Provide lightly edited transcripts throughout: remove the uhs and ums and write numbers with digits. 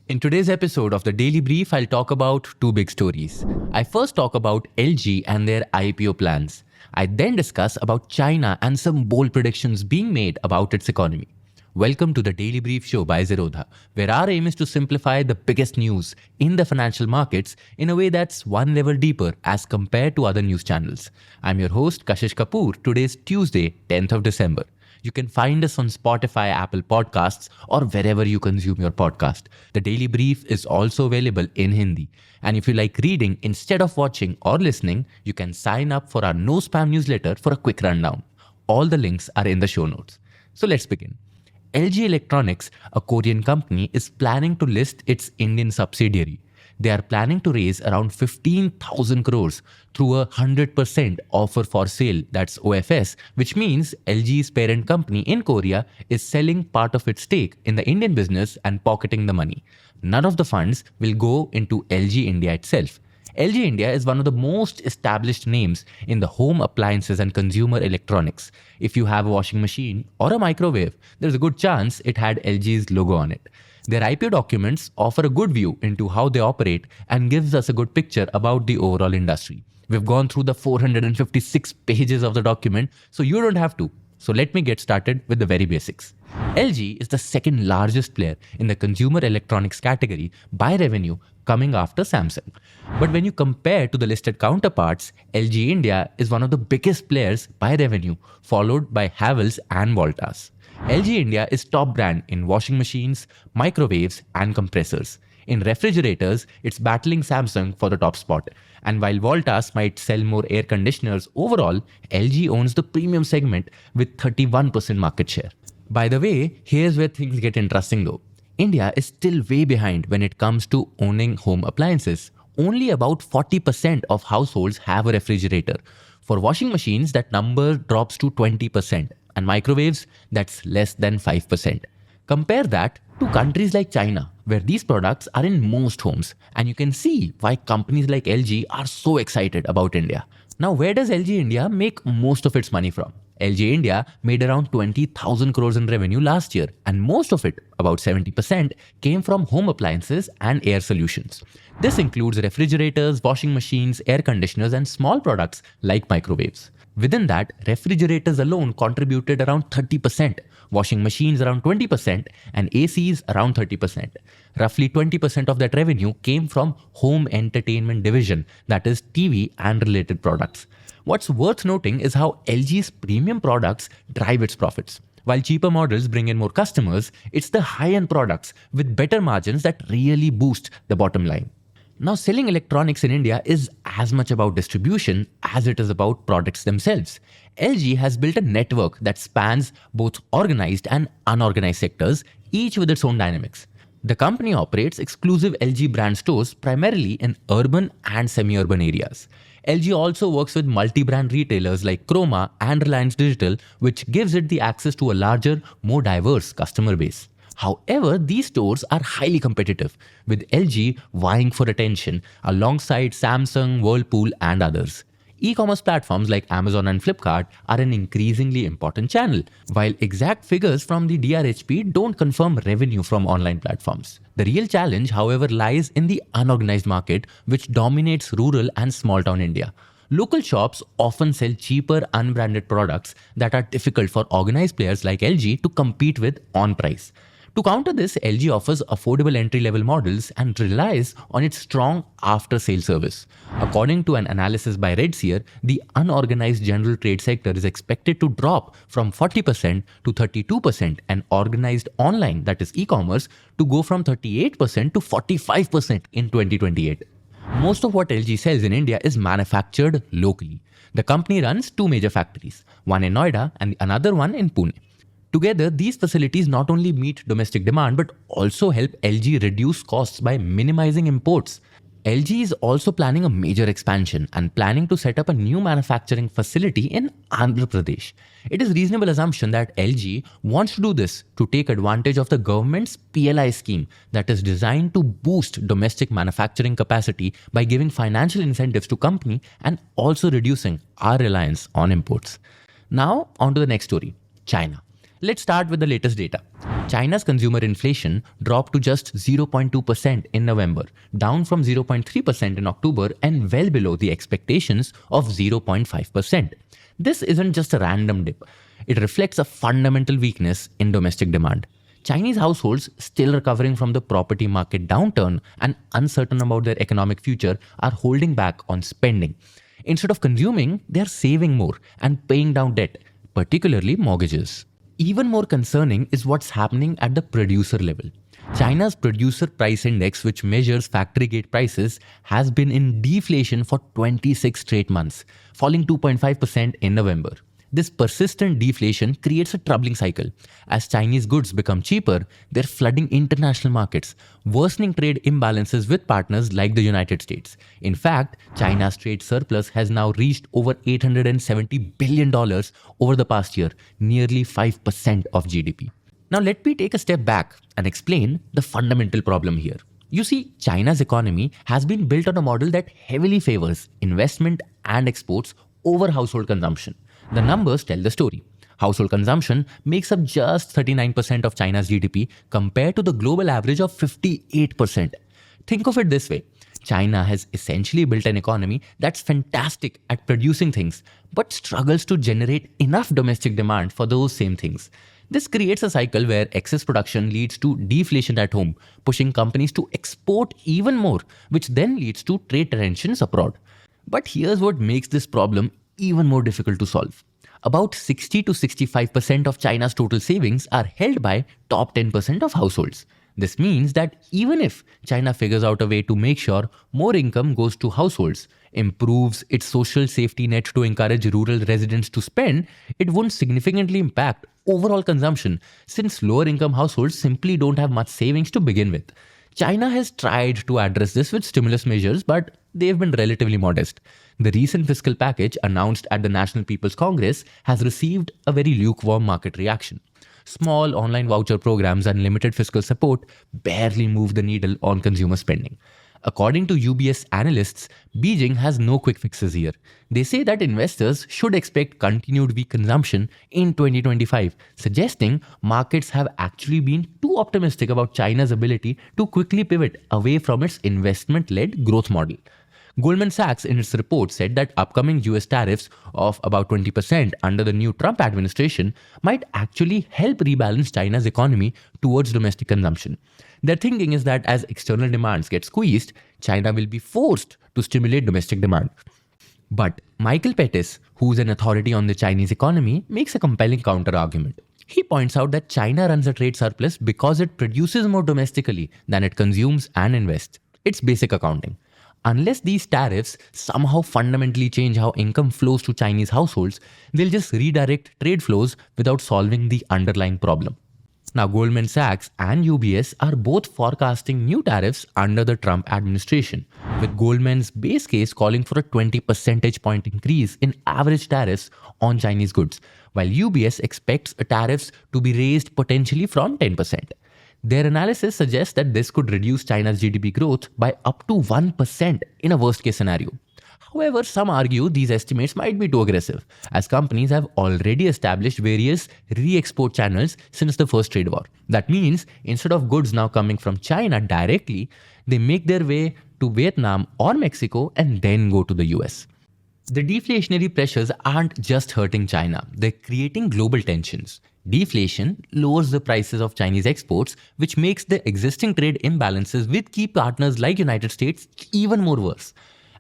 In today's episode of the Daily Brief, I'll talk about two big stories. I first talk about LG and their IPO plans. I then discuss about China and some bold predictions being made about its economy. Welcome to the Daily Brief show by Zerodha, where our aim is to simplify the biggest news in the financial markets in a way that's one level deeper as compared to other news channels. I'm your host, Kashish Kapoor. Today's Tuesday, 10th of December. You can find us on Spotify, Apple Podcasts, or wherever you consume your podcast. The Daily Brief is also available in Hindi. And if you like reading instead of watching or listening, you can sign up for our no spam newsletter for a quick rundown. All the links are in the show notes. So let's begin. LG Electronics, a Korean company, is planning to list its Indian subsidiary. They are planning to raise around 15,000 crores through a 100% offer for sale, that's OFS, which means LG's parent company in Korea is selling part of its stake in the Indian business and pocketing the money. None of the funds will go into LG India itself. LG India is one of the most established names in the home appliances and consumer electronics. If you have a washing machine or a microwave, there's a good chance it had LG's logo on it. Their IPO documents offer a good view into how they operate and gives us a good picture about the overall industry. We've gone through the 456 pages of the document, so you don't have to. So let me get started with the very basics. LG is the second largest player in the consumer electronics category by revenue, coming after Samsung. But when you compare to the listed counterparts, LG India is one of the biggest players by revenue, followed by Havells and Voltas. LG India is top brand in washing machines, microwaves and compressors. In refrigerators, it's battling Samsung for the top spot. And while Voltas might sell more air conditioners overall, LG owns the premium segment with 31% market share. By the way, here's where things get interesting though. India is still way behind when it comes to owning home appliances. Only about 40% of households have a refrigerator. For washing machines, that number drops to 20%. And microwaves, that's less than 5%. Compare that to countries like China, where these products are in most homes, and you can see why companies like LG are so excited about India. Now, where does LG India make most of its money from? LG India made around 20,000 crores in revenue last year, and most of it, about 70%, came from home appliances and air solutions. This includes refrigerators, washing machines, air conditioners, and small products like microwaves. Within that, refrigerators alone contributed around 30%, washing machines around 20%, and ACs around 30%. Roughly 20% of that revenue came from home entertainment division, that is TV and related products. What's worth noting is how LG's premium products drive its profits. While cheaper models bring in more customers, it's the high-end products with better margins that really boost the bottom line. Now, selling electronics in India is as much about distribution as it is about products themselves. LG has built a network that spans both organized and unorganized sectors, each with its own dynamics. The company operates exclusive LG brand stores primarily in urban and semi-urban areas. LG also works with multi-brand retailers like Crore and Reliance Digital, which gives it the access to a larger, more diverse customer base. However, these stores are highly competitive, with LG vying for attention alongside Samsung, Whirlpool, and others. E-commerce platforms like Amazon and Flipkart are an increasingly important channel, while exact figures from the DRHP don't confirm revenue from online platforms. The real challenge, however, lies in the unorganized market, which dominates rural and small-town India. Local shops often sell cheaper, unbranded products that are difficult for organized players like LG to compete with on price. To counter this, LG offers affordable entry-level models and relies on its strong after-sale service. According to an analysis by Redseer, the unorganized general trade sector is expected to drop from 40% to 32% and organized online, that is e-commerce, to go from 38% to 45% in 2028. Most of what LG sells in India is manufactured locally. The company runs two major factories, one in Noida and another one in Pune. Together, these facilities not only meet domestic demand but also help LG reduce costs by minimizing imports. LG is also planning a major expansion and planning to set up a new manufacturing facility in Andhra Pradesh. It is a reasonable assumption that LG wants to do this to take advantage of the government's PLI scheme that is designed to boost domestic manufacturing capacity by giving financial incentives to companies and also reducing our reliance on imports. Now, on to the next story, China. Let's start with the latest data. China's consumer inflation dropped to just 0.2% in November, down from 0.3% in October and well below the expectations of 0.5%. This isn't just a random dip. It reflects a fundamental weakness in domestic demand. Chinese households, still recovering from the property market downturn and uncertain about their economic future, are holding back on spending. Instead of consuming, they are saving more and paying down debt, particularly mortgages. Even more concerning is what's happening at the producer level. China's producer price index, which measures factory gate prices, has been in deflation for 26 straight months, falling 2.5% in November. This persistent deflation creates a troubling cycle. As Chinese goods become cheaper, they're flooding international markets, worsening trade imbalances with partners like the United States. In fact, China's trade surplus has now reached over $870 billion over the past year, nearly 5% of GDP. Now let me take a step back and explain the fundamental problem here. You see, China's economy has been built on a model that heavily favors investment and exports over household consumption. The numbers tell the story. Household consumption makes up just 39% of China's GDP compared to the global average of 58%. Think of it this way. China has essentially built an economy that's fantastic at producing things, but struggles to generate enough domestic demand for those same things. This creates a cycle where excess production leads to deflation at home, pushing companies to export even more, which then leads to trade tensions abroad. But here's what makes this problem even more difficult to solve. About 60 to 65% of China's total savings are held by top 10% of households. This means that even if China figures out a way to make sure more income goes to households, improves its social safety net to encourage rural residents to spend, it won't significantly impact overall consumption since lower income households simply don't have much savings to begin with. China has tried to address this with stimulus measures, but they've been relatively modest. The recent fiscal package announced at the National People's Congress has received a very lukewarm market reaction. Small online voucher programs and limited fiscal support barely move the needle on consumer spending. According to UBS analysts, Beijing has no quick fixes here. They say that investors should expect continued weak consumption in 2025, suggesting markets have actually been too optimistic about China's ability to quickly pivot away from its investment-led growth model. Goldman Sachs in its report said that upcoming US tariffs of about 20% under the new Trump administration might actually help rebalance China's economy towards domestic consumption. Their thinking is that as external demands get squeezed, China will be forced to stimulate domestic demand. But Michael Pettis, who's an authority on the Chinese economy, makes a compelling counter-argument. He points out that China runs a trade surplus because it produces more domestically than it consumes and invests. It's basic accounting. Unless these tariffs somehow fundamentally change how income flows to Chinese households, they'll just redirect trade flows without solving the underlying problem. Now, Goldman Sachs and UBS are both forecasting new tariffs under the Trump administration, with Goldman's base case calling for a 20 percentage point increase in average tariffs on Chinese goods, while UBS expects tariffs to be raised potentially from 10%. Their analysis suggests that this could reduce China's GDP growth by up to 1% in a worst-case scenario. However, some argue these estimates might be too aggressive, as companies have already established various re-export channels since the first trade war. That means, instead of goods now coming from China directly, they make their way to Vietnam or Mexico and then go to the US. The deflationary pressures aren't just hurting China, they're creating global tensions. Deflation lowers the prices of Chinese exports, which makes the existing trade imbalances with key partners like United States even more worse.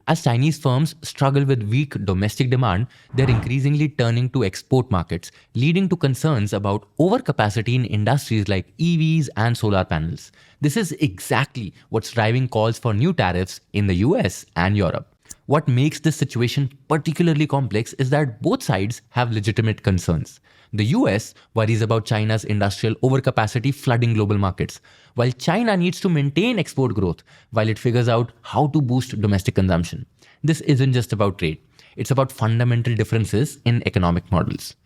As Chinese firms struggle with weak domestic demand, they're increasingly turning to export markets, leading to concerns about overcapacity in industries like EVs and solar panels. This is exactly what's driving calls for new tariffs in the US and Europe. What makes this situation particularly complex is that both sides have legitimate concerns. The US worries about China's industrial overcapacity flooding global markets, while China needs to maintain export growth while it figures out how to boost domestic consumption. This isn't just about trade, it's about fundamental differences in economic models.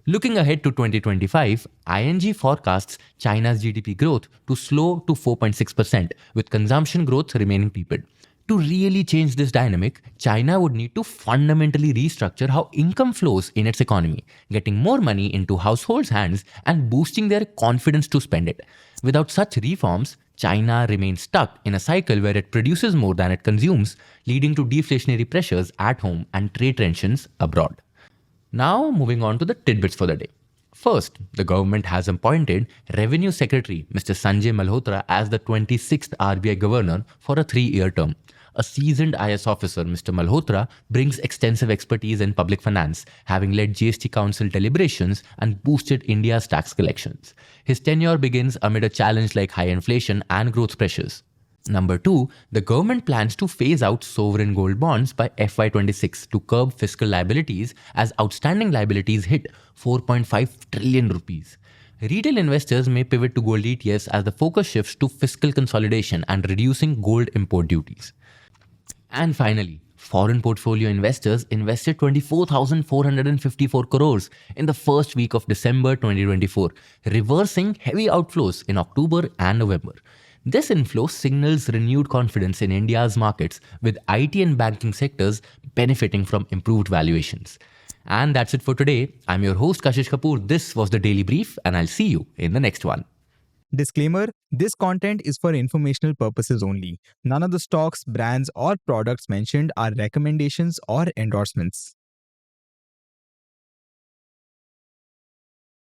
Looking ahead to 2025, ING forecasts China's GDP growth to slow to 4.6%, with consumption growth remaining tepid. To really change this dynamic, China would need to fundamentally restructure how income flows in its economy, getting more money into households' hands and boosting their confidence to spend it. Without such reforms, China remains stuck in a cycle where it produces more than it consumes, leading to deflationary pressures at home and trade tensions abroad. Now, moving on to the tidbits for the day. First, the government has appointed Revenue Secretary Mr. Sanjay Malhotra as the 26th RBI governor for a 3-year term. A seasoned IS officer, Mr. Malhotra, brings extensive expertise in public finance, having led GST Council deliberations and boosted India's tax collections. His tenure begins amid a challenge like high inflation and growth pressures. Number two, the government plans to phase out sovereign gold bonds by FY26 to curb fiscal liabilities as outstanding liabilities hit 4.5 trillion rupees. Retail investors may pivot to gold ETFs as the focus shifts to fiscal consolidation and reducing gold import duties. And finally, foreign portfolio investors invested 24,454 crores in the first week of December 2024, reversing heavy outflows in October and November. This inflow signals renewed confidence in India's markets, with IT and banking sectors benefiting from improved valuations. And that's it for today. I'm your host Kashish Kapoor. This was the Daily Brief, and I'll see you in the next one. Disclaimer: this content is for informational purposes only. None of the stocks, brands, or products mentioned are recommendations or endorsements.